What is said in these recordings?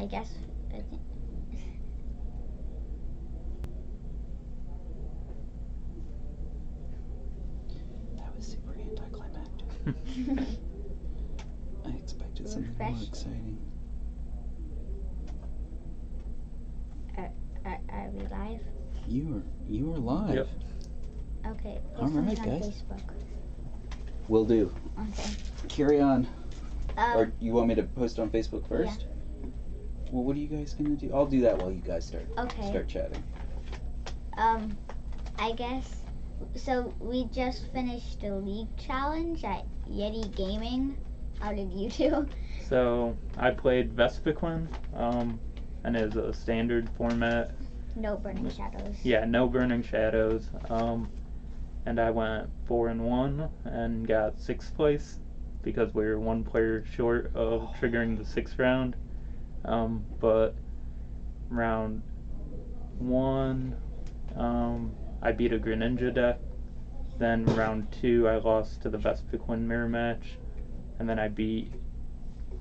I guess. That was super anticlimactic. I expected something more exciting. Are we live? You are live. Yep. Okay. All right, on guys. Facebook. Will do. Okay. Carry on. Or you want me to post on Facebook first? Yeah. Well, what are you guys gonna do? I'll do that while you guys start chatting. I guess. So we just finished the league challenge at Yeti Gaming. How did you do? So I played Vespiquen, and it's a standard format. No burning shadows. Yeah, no burning shadows. And I went 4-1 and got 6th place because we were one player short of triggering the 6th round. But round 1, I beat a Greninja deck. Then round 2, I lost to the Vespiquen mirror match, and then I beat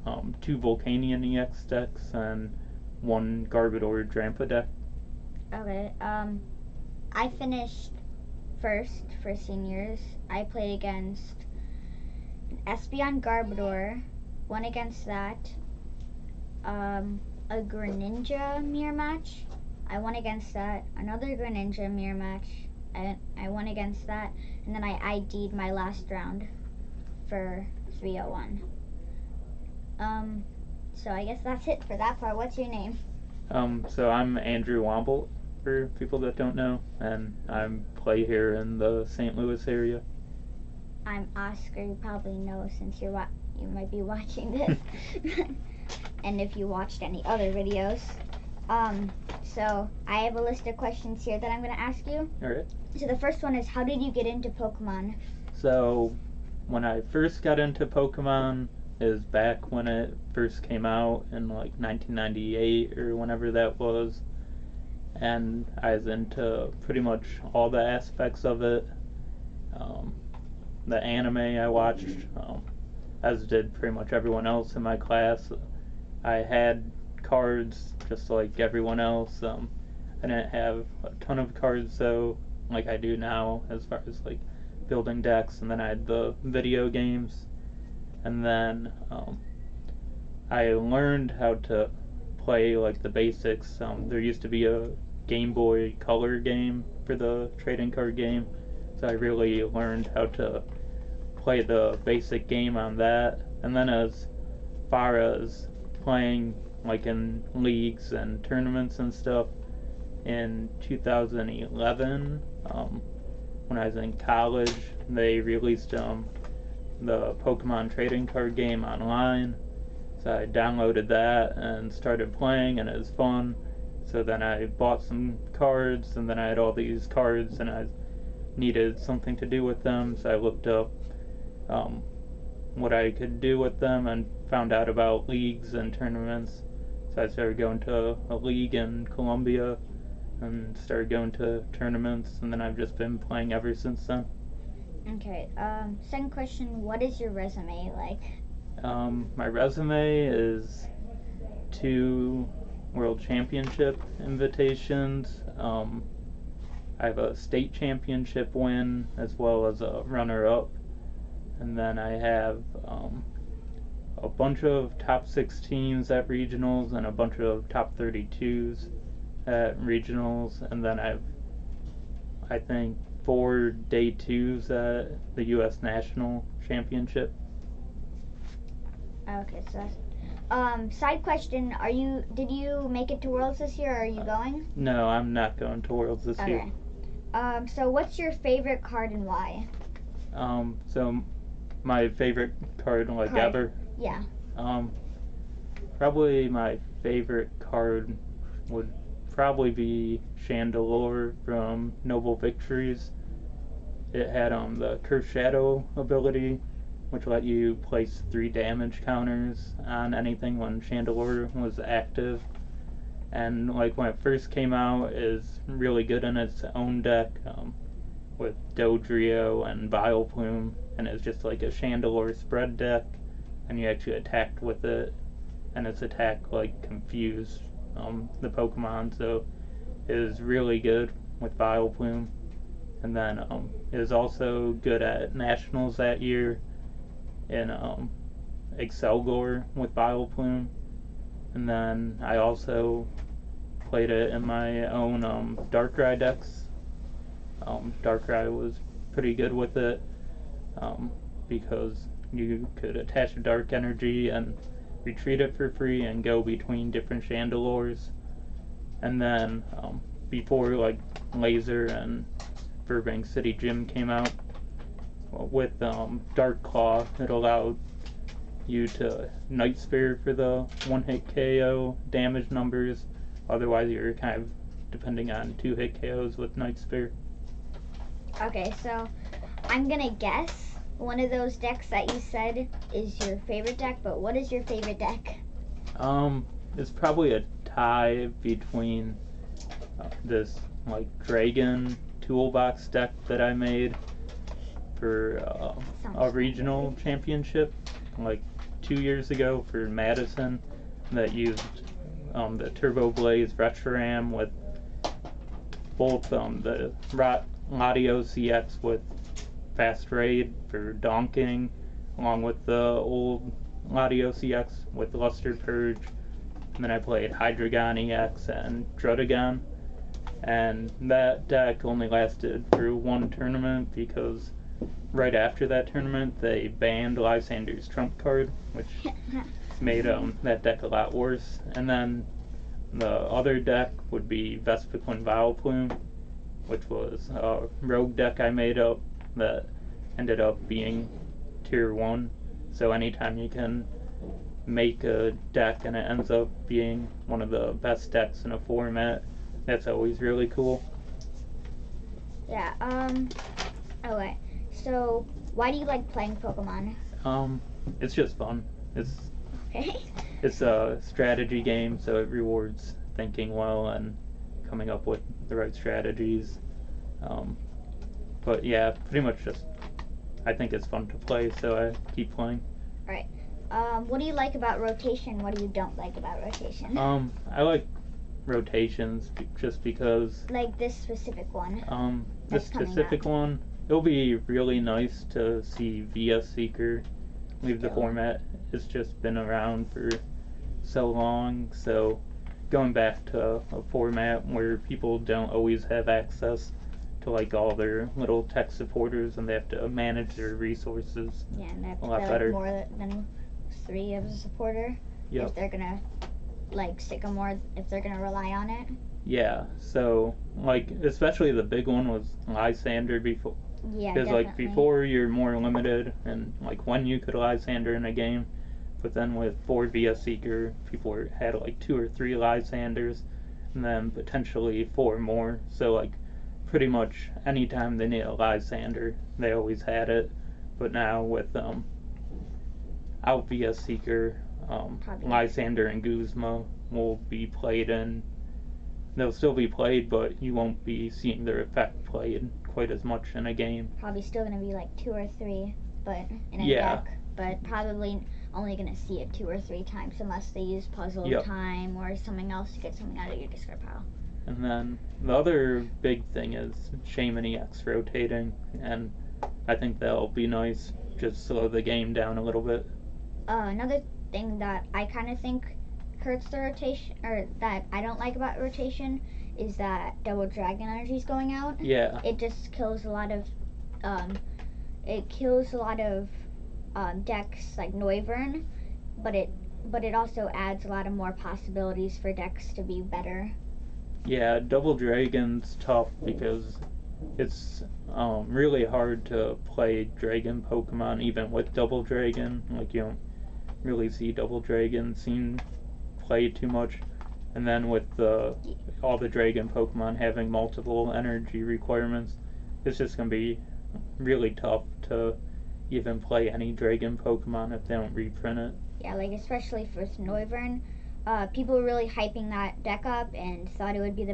2 Volcanion EX decks and 1 Garbodor Drampa deck. Okay. I finished first for seniors. I played against Espeon Garbodor, won against that. A Greninja mirror match, I won against that. Another Greninja mirror match, I won against that. And then I ID'd my last round for 301. So I guess that's it for that part. What's your name? So I'm Andrew Womble, for people that don't know, and I play here in the St. Louis area. I'm Oscar. You probably know since you might be watching this, and if you watched any other videos. So I have a list of questions here that I'm going to ask you. All right. So the first one is, how did you get into Pokemon? So when I first got into Pokemon is back when it first came out in like 1998 or whenever that was, and I was into pretty much all the aspects of it. The anime I watched, as did pretty much everyone else in my class. I had cards just like everyone else. I didn't have a ton of cards though, like I do now, as far as like building decks, and then I had the video games, and then I learned how to play like the basics. There used to be a Game Boy Color game for the trading card game, so I really learned how to play the basic game on that. And then as far as playing like in leagues and tournaments and stuff, in 2011, when I was in college, they released the Pokemon trading card game online. So I downloaded that and started playing, and it was fun. So then I bought some cards, and then I had all these cards, and I needed something to do with them. So I looked up what I could do with them and found out about leagues and tournaments. So I started going to a league in Colombia and started going to tournaments, and then I've just been playing ever since then. Okay. Second question, what is your resume like? My resume is 2 World Championship invitations. I have a state championship win as well as a runner-up. And then I have a bunch of top 16s at regionals and a bunch of top 32s at regionals. And then I think 4 day 2s at the U.S. National Championship. Okay, so that's, side question, did you make it to Worlds this year, or are you going? No, I'm not going to Worlds this year. So what's your favorite card and why? So my favorite card ever? Yeah. Probably my favorite card would probably be Chandelure from Noble Victories. It had the Curse Shadow ability, which let you place 3 damage counters on anything when Chandelure was active. And like when it first came out, is really good in its own deck with Dodrio and Vileplume, and it's just like a Chandelure spread deck, and you actually attacked with it, and its attack like confused the Pokemon, so it is really good with Vileplume. And then it was also good at Nationals that year in Excelgor with Vileplume. And then I also played it in my own Darkrai decks. Darkrai was pretty good with it because you could attach a Dark Energy and retreat it for free and go between different Chandelures. And then before like Laser and Burbank City Gym came out, with Dark Claw, it allowed you to Night Spear for the one-hit KO damage numbers. Otherwise, you're kind of depending on two-hit KOs with Night Spear. Okay, so I'm gonna guess one of those decks that you said is your favorite deck, but what is your favorite deck? It's probably a tie between this like Dragon Toolbox deck that I made for a regional championship like 2 years ago for Madison that used the Turbo Blaze Retroram with both the Ladio CX with Fast Raid for donking, along with the old Ladio CX with Luster Purge. And then I played Hydreigon EX and Druddigon. And that deck only lasted through one tournament because right after that tournament they banned Lysander's trump card, which made that deck a lot worse. And then the other deck would be Vespiquen Vileplume, which was a rogue deck I made up that ended up being tier 1. So anytime you can make a deck and it ends up being one of the best decks in a format, that's always really cool. Yeah, okay. So, why do you like playing Pokemon? It's just fun. Okay. It's a strategy game, so it rewards thinking well and coming up with the right strategies. But yeah, pretty much just, I think it's fun to play, so I keep playing. Alright. What do you like about rotation? What do you don't like about rotation? I like rotations just because like this specific one. This specific one, it'll be really nice to see VS Seeker leave the format. It's just been around for so long, so going back to a format where people don't always have access to like all their little tech supporters and they have to manage their resources Yeah, and they have to a lot play better. Like more than 3 as a supporter. Yep. If they're gonna like Sycamore, if they're gonna rely on it. Yeah, so like especially the big one was Lysander before. Yeah, because definitely. like before you're more limited and like when you could Lysander in a game, but then with 4 VS Seeker, people had like 2 or 3 Lysanders, and then potentially 4 more. So like pretty much anytime they need a Lysander, they always had it. But now with out VS Seeker, Lysander and Guzma will be played in. They'll still be played, but you won't be seeing their effect played quite as much in a game. Probably still gonna be like 2 or 3, but in a deck. But probably only gonna see it 2 or 3 times unless they use puzzle time or something else to get something out of your discard pile. And then the other big thing is Shaman EX rotating, and I think that'll be nice. Just slow the game down a little bit. Another thing that I kind of think hurts the rotation, or that I don't like about rotation, is that Double Dragon Energy is going out. Yeah. It just kills a lot of, decks like Noivern, but it also adds a lot of more possibilities for decks to be better. Yeah, Double Dragon's tough because it's really hard to play Dragon Pokemon even with Double Dragon. Like you don't really see Double Dragon seen played too much. And then with all the Dragon Pokemon having multiple energy requirements, it's just going to be really tough to even play any Dragon Pokemon if they don't reprint it. Yeah, like especially for Noivern. People were really hyping that deck up and thought it would be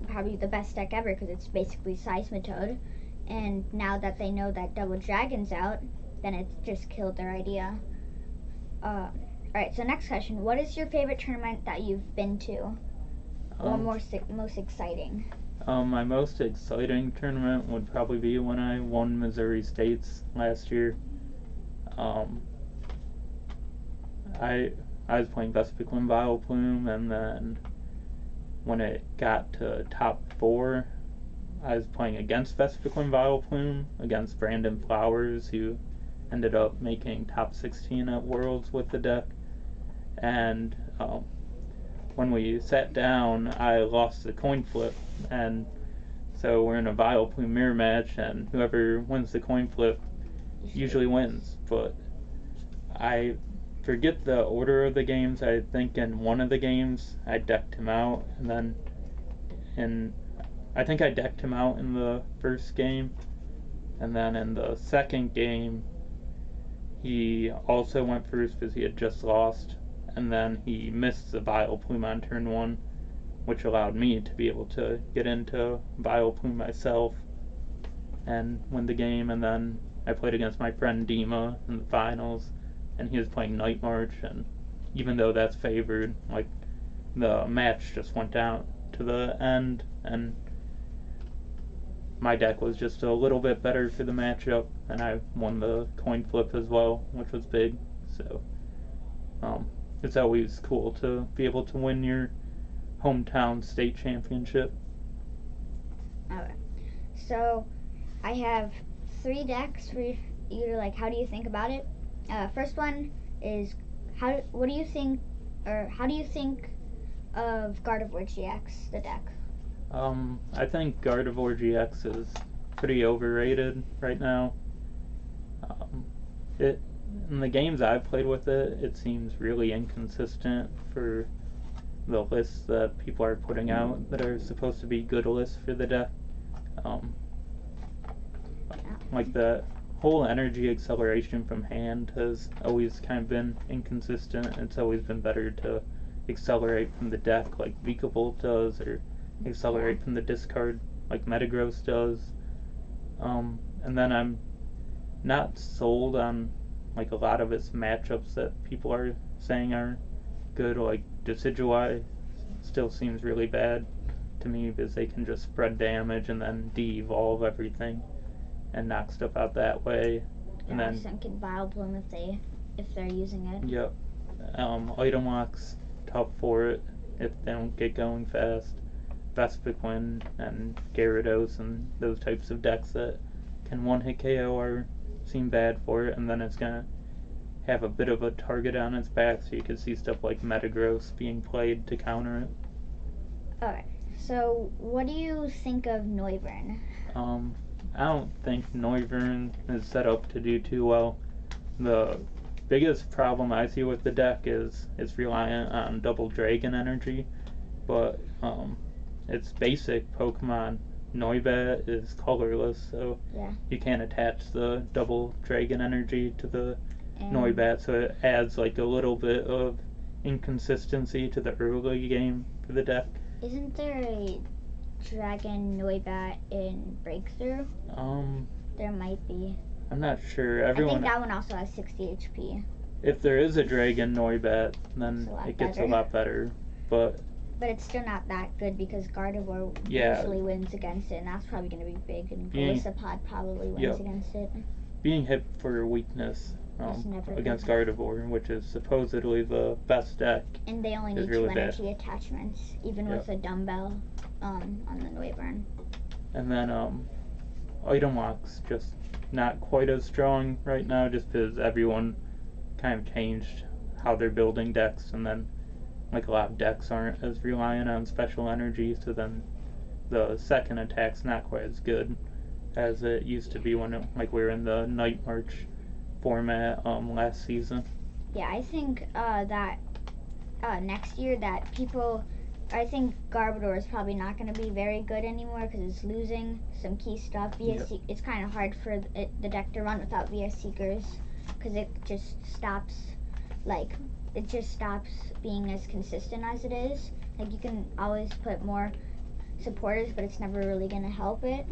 probably the best deck ever because it's basically Seismitoad. And now that they know that Double Dragon's out, then it's just killed their idea. Alright, so next question. What is your favorite tournament that you've been to? Or most exciting? My most exciting tournament would probably be when I won Missouri States last year. I was playing Vespiquen Vileplume, and then when it got to top 4, I was playing against Vespiquen Vileplume, against Brandon Flowers, who ended up making top 16 at Worlds with the deck. And when we sat down, I lost the coin flip, and so we're in a Vileplume mirror match, and whoever wins the coin flip usually wins. But I forget the order of the games. I think in one of the games I decked him out, and then I think I decked him out in the first game, and then in the second game he also went first because he had just lost, and then he missed the Vileplume on turn 1, which allowed me to be able to get into Vileplume myself and win the game. And then I played against my friend Dima in the finals, and he was playing Night March, and even though that's favored, like, the match just went down to the end, and my deck was just a little bit better for the matchup, and I won the coin flip as well, which was big. So it's always cool to be able to win your hometown state championship. Alright, so I have 3 decks for you to, like, how do you think about it? First one is how do you think of Gardevoir GX, the deck? I think Gardevoir GX is pretty overrated right now. In the games I've played with it, it seems really inconsistent for the lists that people are putting out that are supposed to be good lists for the deck. Like the whole energy acceleration from hand has always kind of been inconsistent. It's always been better to accelerate from the deck like Vikavolt does, or accelerate from the discard like Metagross does. And then I'm not sold on like a lot of its matchups that people are saying are good. Like Decidueye still seems really bad to me because they can just spread damage and then de-evolve everything and knock stuff out that way. And then some can Vileplume if they're using it. Yep. Item locks tough for it if they don't get going fast. Vespiquen and Gyarados and those types of decks that can one-hit KO seem bad for it, and then it's gonna have a bit of a target on its back, so you could see stuff like Metagross being played to counter it. Alright, so what do you think of Noivern? I don't think Noivern is set up to do too well. The biggest problem I see with the deck is it's reliant on double dragon energy, but its basic Pokemon Noibat is colorless, so you can't attach the double dragon energy to the Noibat, so it adds like a little bit of inconsistency to the early game for the deck. Isn't there a Dragon Noibat in Breakthrough? There might be. I'm not sure. I think that one also has 60 HP. If there is a Dragon Noibat, then it gets a lot better. But it's still not that good because Gardevoir usually wins against it, and that's probably going to be big, and Golisopod probably wins against it. Being hit for weakness against Gardevoir, which is supposedly the best deck, and they only need really 2 energy attachments, even with a dumbbell on the Noivern. And then item locks just not quite as strong right now, just because everyone kind of changed how they're building decks, and then like a lot of decks aren't as reliant on special energy, so then the second attack's not quite as good as it used to be when we were in the Night March format last season. Yeah, I think that next year I think Garbodor is probably not going to be very good anymore because it's losing some key stuff. It's kind of hard for the deck to run without VS Seekers because it just stops being as consistent as it is. Like, you can always put more supporters, but it's never really going to help it.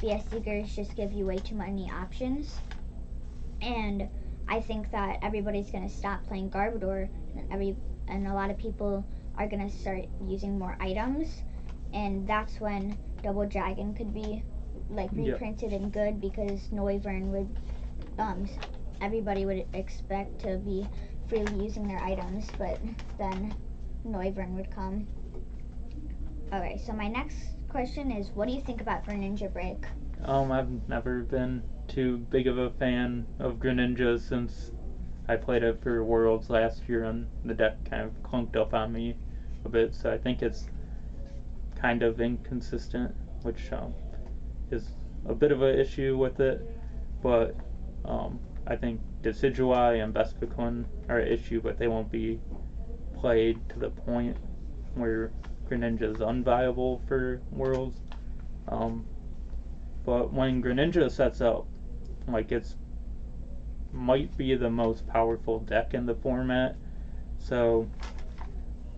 VS Seekers just give you way too many options. And I think that everybody's gonna stop playing Garbodor, and a lot of people are gonna start using more items, and that's when Double Dragon could be like reprinted and good, because Noivern would everybody would expect to be freely using their items, but then Noivern would come. Okay, so my next question is, what do you think about Greninja Break? I've never been too big of a fan of Greninja since I played it for Worlds last year, and the deck kind of clunked up on me a bit, so I think it's kind of inconsistent, which is a bit of an issue with it, but I think Decidueye and Vespiquen are an issue, but they won't be played to the point where Greninja is unviable for Worlds. But when Greninja sets up, like, it's might be the most powerful deck in the format, so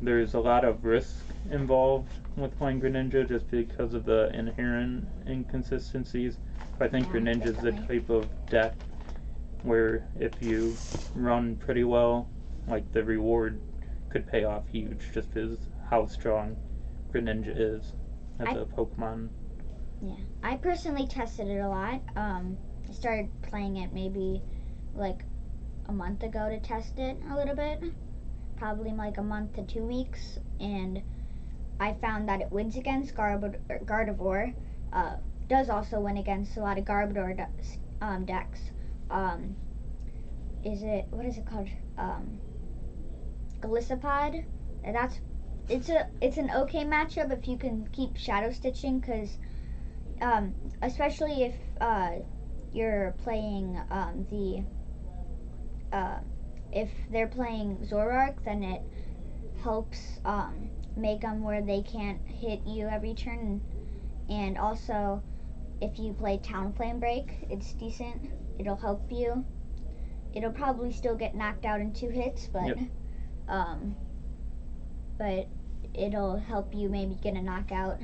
there's a lot of risk involved with playing Greninja just because of the inherent inconsistencies. But I think Greninja is the type of deck where if you run pretty well, like, the reward could pay off huge just because how strong Greninja is as a Pokemon. Yeah, I personally tested it a lot. I started playing it maybe like a month ago to test it a little bit, probably like a month to 2 weeks, and I found that it wins against Gardevoir, does also win against a lot of Garbodor decks. What is it called? Golisopod. It's an okay matchup if you can keep Shadow Stitching, because especially if you're playing if they're playing Zoroark, then it helps make them where they can't hit you every turn, and also if you play Talonflame Break, it's decent. It'll help you. It'll probably still get knocked out in 2 hits, but but it'll help you maybe get a knockout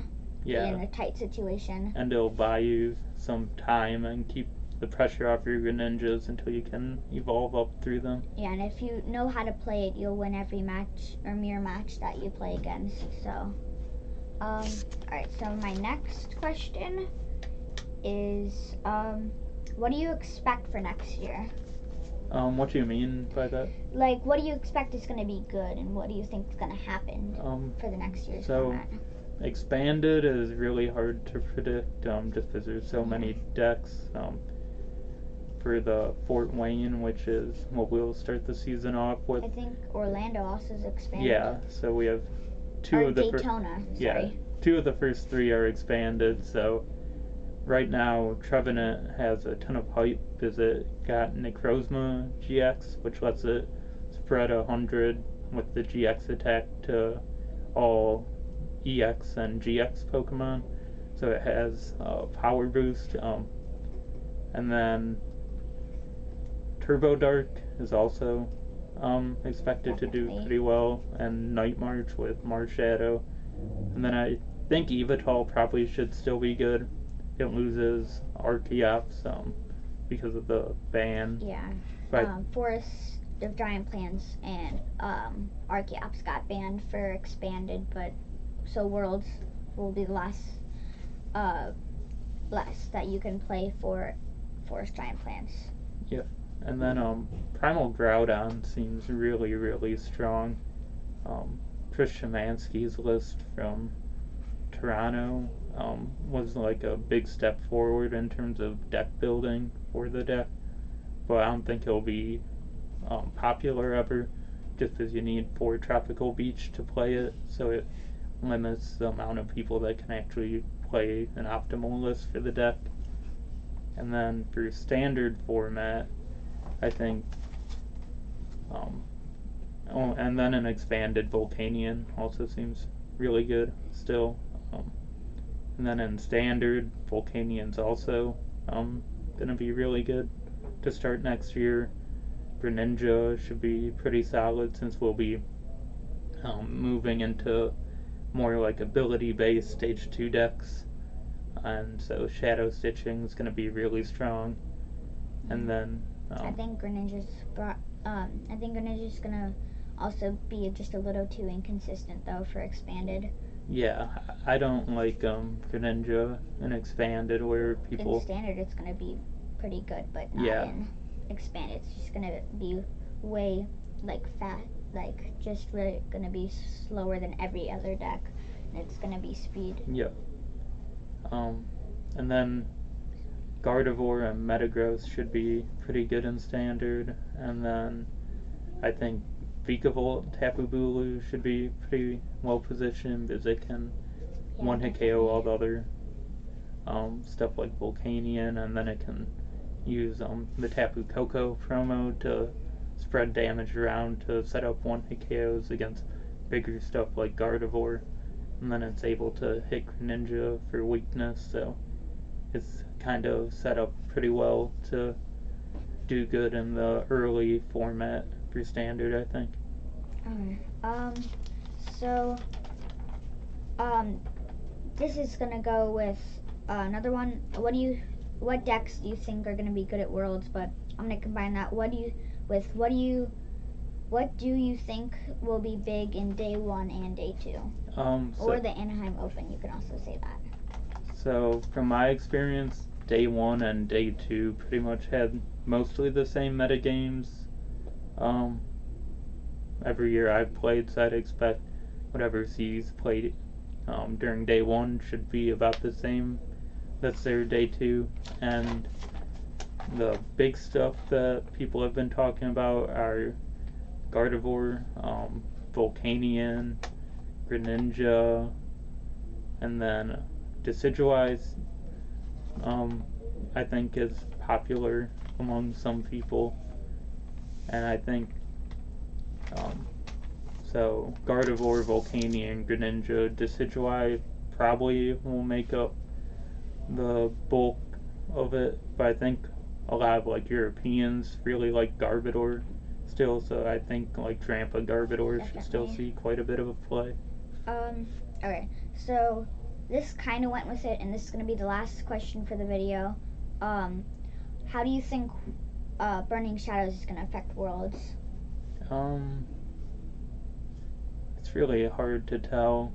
in a tight situation. And it'll buy you some time and keep the pressure off your Greninjas until you can evolve up through them. Yeah, and if you know how to play it, you'll win every match or mirror match that you play against. So, alright, so my next question is, what do you expect for next year? What do you mean by that? Like, what do you expect is going to be good, and what do you think is going to happen for the next year's format? Expanded is really hard to predict, just because there's so many decks. For the Fort Wayne, which is what we'll start the season off with. I think Orlando also is expanded. Yeah, so we have two of the Daytona. Two of the first 3 are expanded. So right now, Trevenant has a ton of hype because it got Necrozma GX, which lets it spread 100 with the GX attack to all EX and GX Pokemon. So it has a power boost. And then Turbo Dark is also expected to do pretty well, and Night March with Marshadow. And then I think Evital probably should still be good. It loses Archeops because of the ban. Yeah. Forest of Giant Plants and Archeops got banned for expanded, but so Worlds will be less that you can play for Forest Giant Plants. Yeah. And then Primal Groudon seems really, really strong. Chris Shemansky's list from Toronto was like a big step forward in terms of deck building for the deck, but I don't think it'll be popular ever, just because you need 4 Tropical Beach to play it, so it limits the amount of people that can actually play an optimal list for the deck. And then for standard format, I think, and then an expanded Volcanion also seems really good still. And then in standard, Volcanion's also going to be really good to start next year. Greninja should be pretty solid since we'll be moving into more like ability-based Stage 2 decks. And so Shadow Stitching is going to be really strong. And then I think Greninja's gonna also be just a little too inconsistent though for expanded. Yeah, I don't like Greninja in expanded where people. In standard, it's gonna be pretty good, but not in expanded. It's just gonna be way just really gonna be slower than every other deck, and it's gonna be speed. Yep. And then Gardevoir and Metagross should be pretty good in standard, and then I think Vikavolt, Tapu Bulu should be pretty well positioned because it can one-hit KO all the other stuff like Volcanion, and then it can use the Tapu Koko promo to spread damage around to set up one-hit KOs against bigger stuff like Gardevoir, and then it's able to hit Greninja for weakness, so it's kind of set up pretty well to do good in the early format for standard, I think. So this is gonna go with another one. What decks do you think are gonna be good at Worlds? But I'm gonna combine that. What do you think will be big in day 1 and day 2? Or the Anaheim Open, you can also say that. So from my experience, day 1 and day 2 pretty much had mostly the same metagames. Every year I've played, so I'd expect whatever C's played during day 1 should be about the same that's their day 2. And the big stuff that people have been talking about are Gardevoir, Volcanion, Greninja, and then Decidueye, I think is popular among some people, and I think so Gardevoir, Volcanion, Greninja, Decidueye probably will make up the bulk of it, but I think a lot of like Europeans really like Garbodor still, so I think like Drampa Garbodor should still see quite a bit of a play. Okay, so this kind of went with it, and this is going to be the last question for the video. How do you think Burning Shadows is going to affect Worlds? It's really hard to tell.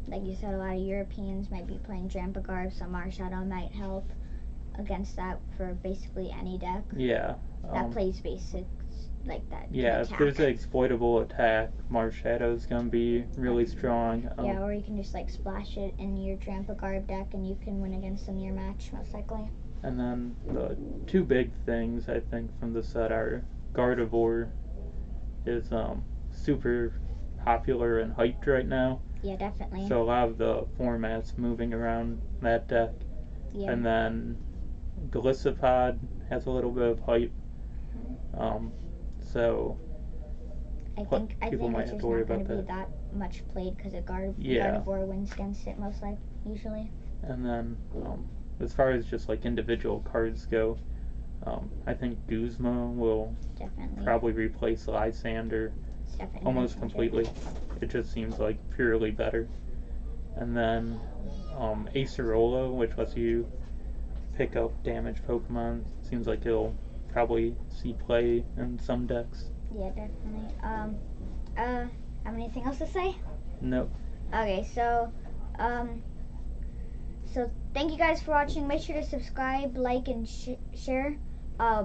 Like you said, a lot of Europeans might be playing Drampa Garb, so Marshadow might help against that for basically any deck. Yeah. That plays basics like that. Yeah, if there's an exploitable attack, Marshadow's gonna be really strong. Yeah, or you can just like splash it in your Drampa Garb deck and you can win against them in your match, most likely. And then the two big things I think from the set are Gardevoir is super popular and hyped right now. Yeah, definitely. So a lot of the formats moving around that deck. Yeah. And then Golisopod has a little bit of hype. So I think it's just not going to be that much played because Gardevoir wins against it most likely, usually. And then as far as just like individual cards go, I think Guzma will probably replace Lysander almost completely. It just seems like purely better. And then Acerola, which lets you pick up damaged Pokemon, seems like it'll probably see play in some decks. Yeah, definitely. Have anything else to say? Nope. Okay, so thank you guys for watching. Make sure to subscribe, like, and share.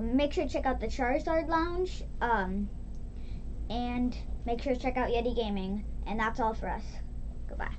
Make sure to check out the Charizard Lounge. And make sure to check out Yeti Gaming. And that's all for us. Goodbye.